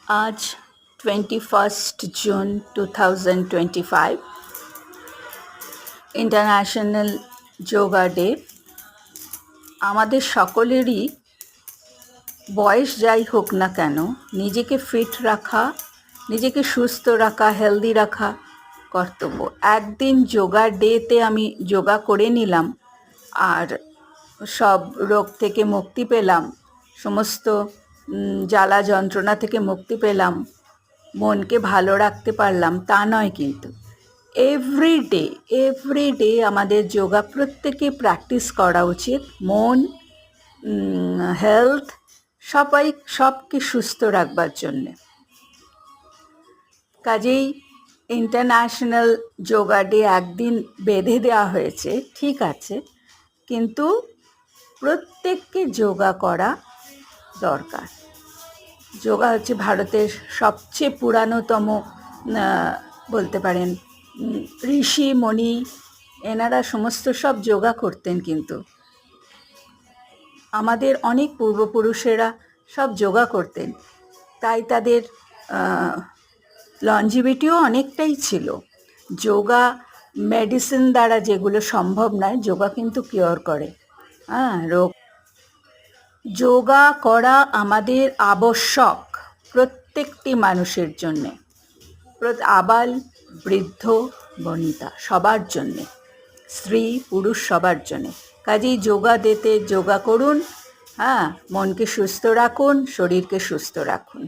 आज 21 जून 2025 international yoga day. আমাদের সকলেরই বয়স যাই হোক না কেন নিজেকে ফিট রাখা, নিজেকে সুস্থ রাখা, হেলদি রাখা কর্তব্য। একদিন যোগা ডেতে আমি যোগা করে নিলাম আর সব রোগ থেকে মুক্তি পেলাম, সমস্ত জ্বালা যন্ত্রণা থেকে মুক্তি পেলাম, মনকে ভালো রাখতে পারলাম তা নয়। কিন্তু এভরিডে আমাদের যোগা প্রত্যেকে প্র্যাকটিস করা উচিত। মন, হেলথ সবকে সুস্থ রাখবার জন্যে। কাজেই ইন্টারন্যাশনাল যোগা ডে একদিন বেঁধে দেওয়া হয়েছে, ঠিক আছে, কিন্তু প্রত্যেককে যোগা করা দরকার। যোগা হচ্ছে ভারতের সবচেয়ে পুরাতনতম বলতে পারেন ঋষি মণি, এনারা সমস্ত সব যোগা করতেন। কিন্তু আমাদের অনেক পূর্বপুরুষেরা সব যোগা করতেন, তাই তাদের লঞ্জিভিটিও অনেকটাই ছিল। যোগা মেডিসিন দ্বারা যেগুলো সম্ভব নয়, যোগা কিন্তু কিওর করে রোগ। যোগা করা আমাদের আবশ্যক প্রত্যেকটি মানুষের জন্যে, আবাল বৃদ্ধ বনিতা সবার জন্যে, স্ত্রী পুরুষ সবার জন্যে। কাজেই যোগা ডেতে যোগা করুন, মনকে সুস্থ রাখুন, শরীরকে সুস্থ রাখুন।